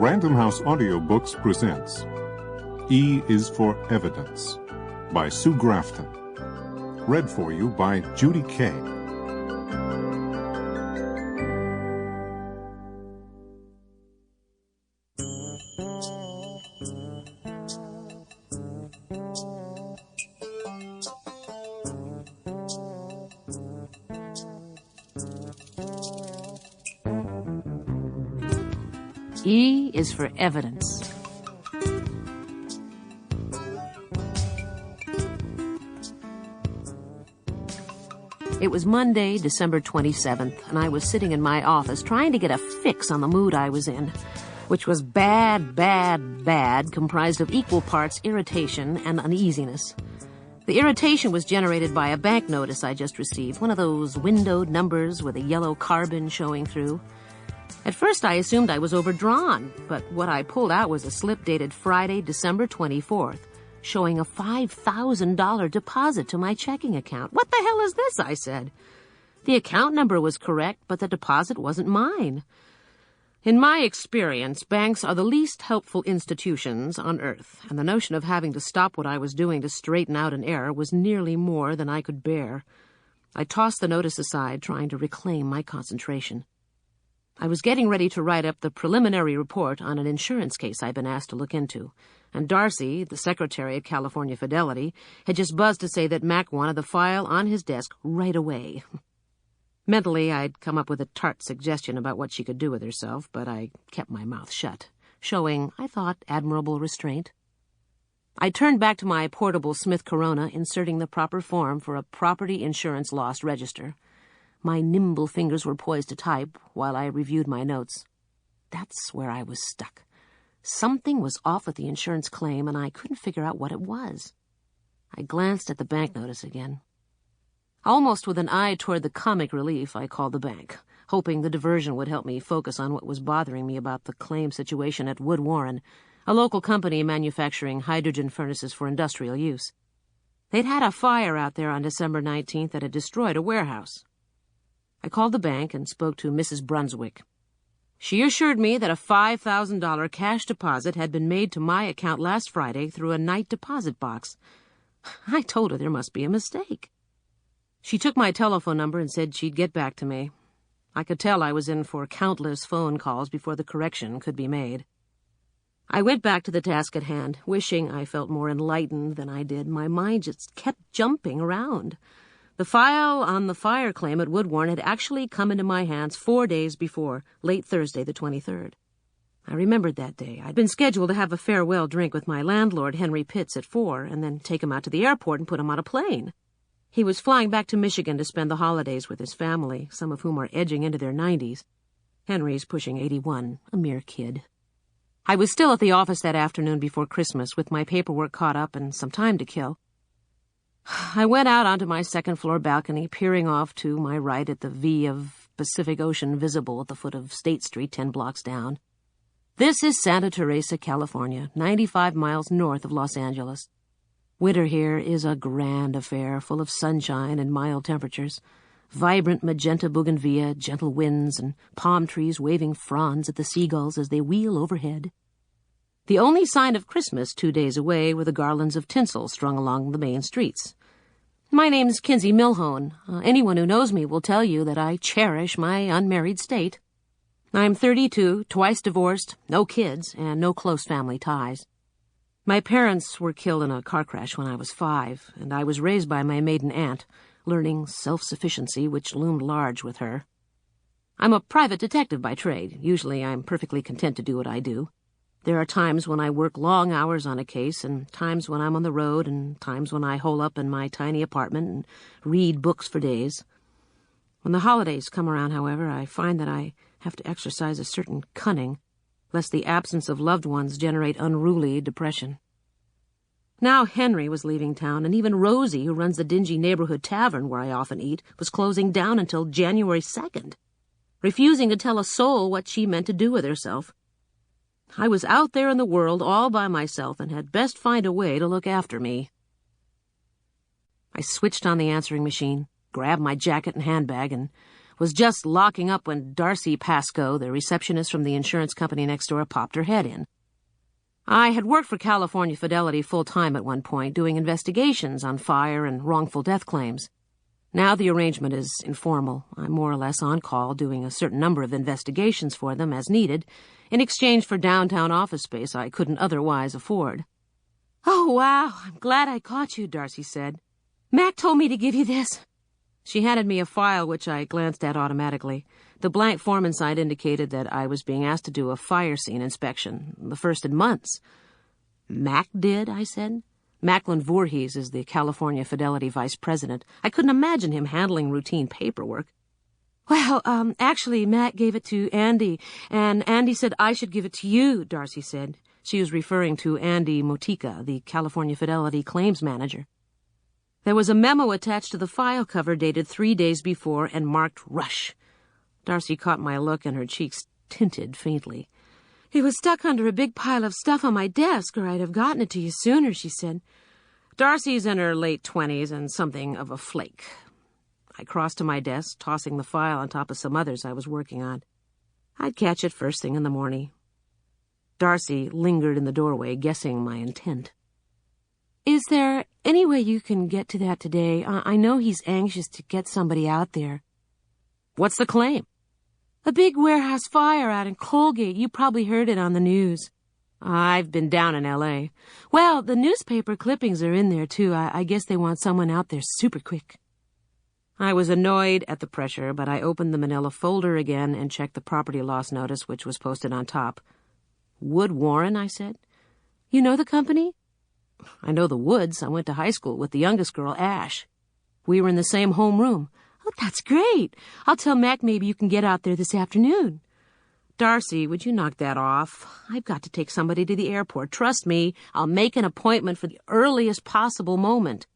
Random House Audiobooks presents E is for Evidence by Sue Grafton. Read for you by Judy Kaye. E is for evidence. It was Monday, December 27th, and I was sitting in my office trying to get a fix on the mood I was in, which was bad, comprised of equal parts irritation and uneasiness. The irritation was generated by a bank notice I just received, one of those windowed numbers with a yellow carbon showing through. At first I assumed I was overdrawn, but what I pulled out was a slip dated Friday, December 24th, showing a $5,000 deposit to my checking account. "What the hell is this?" I said. The account number was correct, but the deposit wasn't mine. In my experience, banks are the least helpful institutions on earth, and the notion of having to stop what I was doing to straighten out an error was nearly more than I could bear. I tossed the notice aside, trying to reclaim my concentration. I was getting ready to write up the preliminary report on an insurance case I'd been asked to look into, and Darcy, the secretary at California Fidelity, had just buzzed to say that Mac wanted the file on his desk right away. Mentally, I'd come up with a tart suggestion about what she could do with herself, but I kept my mouth shut, showing, I thought, admirable restraint. I turned back to my portable Smith Corona, inserting the proper form for a property insurance loss register. My nimble fingers were poised to type while I reviewed my notes. That's where I was stuck. Something was off with the insurance claim, and I couldn't figure out what it was. I glanced at the bank notice again. Almost with an eye toward the comic relief, I called the bank, hoping the diversion would help me focus on what was bothering me about the claim situation at Wood Warren, a local company manufacturing hydrogen furnaces for industrial use. They'd had a fire out there on December 19th that had destroyed a warehouse. I called the bank and spoke to Mrs. Brunswick. She assured me that a $5,000 cash deposit had been made to my account last Friday through a night deposit box. I told her there must be a mistake. She took my telephone number and said she'd get back to me. I could tell I was in for countless phone calls before the correction could be made. I went back to the task at hand, wishing I felt more enlightened than I did. My mind just kept jumping around. The file on the fire claim at Woodwarn had actually come into my hands 4 days before, late Thursday the 23rd. I remembered that day. I'd been scheduled to have a farewell drink with my landlord, Henry Pitts, at 4, and then take him out to the airport and put him on a plane. He was flying back to Michigan to spend the holidays with his family, some of whom are edging into their 90s. Henry's pushing 81, a mere kid. I was still at the office that afternoon before Christmas, with my paperwork caught up and some time to kill. I went out onto my second-floor balcony, peering off to my right at the V of Pacific Ocean visible at the foot of State Street 10 blocks down. This is Santa Teresa, California, 95 miles north of Los Angeles. Winter here is a grand affair, full of sunshine and mild temperatures, vibrant magenta bougainvillea, gentle winds, and palm trees waving fronds at the seagulls as they wheel overhead. The only sign of Christmas 2 days away were the garlands of tinsel strung along the main streets. My name's Kinsey Millhone. Anyone who knows me will tell you that I cherish my unmarried state. I'm 32, twice divorced, no kids, and no close family ties. My parents were killed in a car crash when I was 5, and I was raised by my maiden aunt, learning self-sufficiency, which loomed large with her. I'm a private detective by trade. Usually I'm perfectly content to do what I do. There are times when I work long hours on a case, and times when I'm on the road, and times when I hole up in my tiny apartment and read books for days. When the holidays come around, however, I find that I have to exercise a certain cunning, lest the absence of loved ones generate unruly depression. Now Henry was leaving town, and even Rosie, who runs the dingy neighborhood tavern where I often eat, was closing down until January 2nd, refusing to tell a soul what she meant to do with herself. I was out there in the world all by myself and had best find a way to look after me. I switched on the answering machine, grabbed my jacket and handbag, and Was just locking up when Darcy Pascoe, the receptionist from the insurance company next door, popped her head in. I had worked for California Fidelity full-time at one point, doing investigations on fire and wrongful death claims. Now the arrangement is informal. I'm more or less on call, doing a certain number of investigations for them as needed, in exchange for downtown office space I couldn't otherwise afford. "Oh, wow, I'm glad I caught you," Darcy said. "Mac told me to give you this." She handed me a file which I glanced at automatically. The blank form inside indicated that I was being asked to do a fire scene inspection, the first in months. "Mac did?" I said. Macklin Voorhees is the California Fidelity vice president. I couldn't imagine him handling routine paperwork. "Well, actually, Mac gave it to Andy, and Andy said I should give it to you," Darcy said. She was referring to Andy Motica, the California Fidelity claims manager. There was a memo attached to the file cover dated 3 days before and marked Rush. Darcy caught my look and her cheeks tinted faintly. "It was stuck under a big pile of stuff on my desk, or I'd have gotten it to you sooner," she said. Darcy's in her late 20s and something of a flake. I crossed to my desk, tossing the file on top of some others I was working on. I'd catch it first thing in the morning. Darcy lingered in the doorway, guessing my intent. "Is there any way you can get to that today? I know he's anxious to get somebody out there." "What's the claim?" "A big warehouse fire out in Colgate. You probably heard it on the news." "I've been down in L.A. "Well, the newspaper clippings are in there, too. I guess they want someone out there super quick." I was annoyed at the pressure, but I opened the manila folder again and checked the property loss notice, which was posted on top. "Wood Warren," I said. "You know the company?" "I know the Woods. I went to high school with the youngest girl, Ash. We were in the same homeroom." "Oh, that's great. I'll tell Mac maybe you can get out there this afternoon." "Darcy, would you knock that off? I've got to take somebody to the airport. Trust me, I'll make an appointment for the earliest possible moment."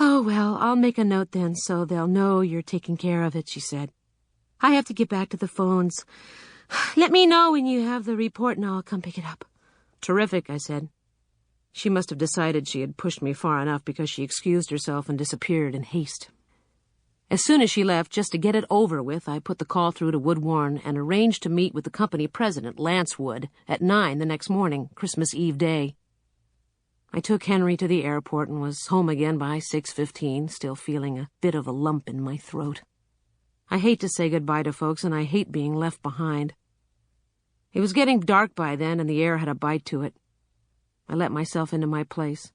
"Oh, well, I'll make a note then so they'll know you're taking care of it," she said. "I have to get back to the phones. Let me know when you have the report and I'll come pick it up." "Terrific," I said. She must have decided she had pushed me far enough because she excused herself and disappeared in haste. As soon as she left, just to get it over with, I put the call through to Wood Warren and arranged to meet with the company president, Lance Wood, at 9 the next morning, Christmas Eve day. I took Henry to the airport and was home again by 6:15, still feeling a bit of a lump in my throat. I hate to say goodbye to folks, and I hate being left behind. It was getting dark by then, and the air had a bite to it. I let myself into my place.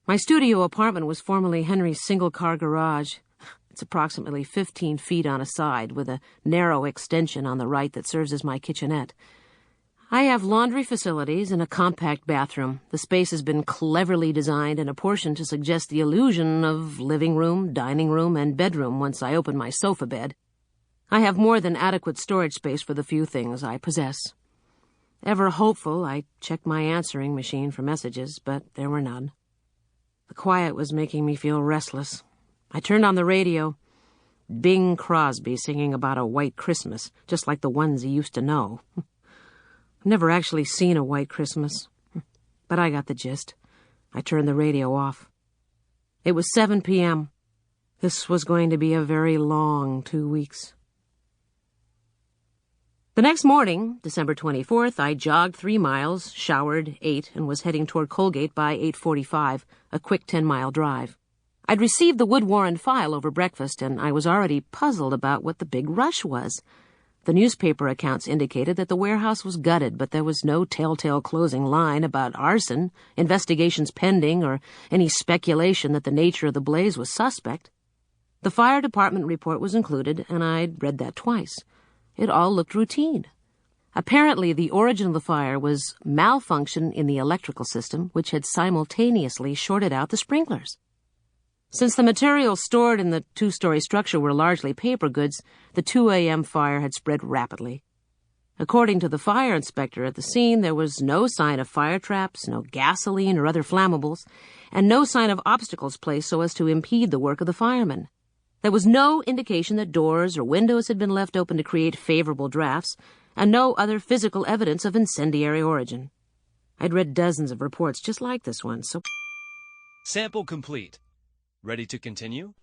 My studio apartment was formerly Henry's single-car garage. It's approximately 15 feet on a side, with a narrow extension on the right that serves as my kitchenette. I have laundry facilities and a compact bathroom. The space has been cleverly designed and apportioned to suggest the illusion of living room, dining room, and bedroom once I open my sofa bed. I have more than adequate storage space for the few things I possess. Ever hopeful, I checked my answering machine for messages, but there were none. The quiet was making me feel restless. I turned on the radio. Bing Crosby singing about a white Christmas, just like the ones he used to know. I've never actually seen a white Christmas, but I got the gist. I turned the radio off. It was 7 p.m. This was going to be a very long 2 weeks. The next morning, December 24th, I jogged 3 miles, showered, ate, and was heading toward Colgate by 8:45, a quick 10-mile drive. I'd received the Wood Warren file over breakfast, and I was already puzzled about what the big rush was. The newspaper accounts indicated that the warehouse was gutted, but there was no telltale closing line about arson, investigations pending, or any speculation that the nature of the blaze was suspect. The fire department report was included, and I'd read that twice. It all looked routine. Apparently, the origin of the fire was malfunction in the electrical system, which had simultaneously shorted out the sprinklers. Since the materials stored in the 2-story structure were largely paper goods, the 2 a.m. fire had spread rapidly. According to the fire inspector at the scene, there was no sign of fire traps, no gasoline or other flammables, and no sign of obstacles placed so as to impede the work of the firemen. There was no indication that doors or windows had been left open to create favorable drafts, and no other physical evidence of incendiary origin. I'd read dozens of reports just like this one, so... Sample complete. Ready to continue?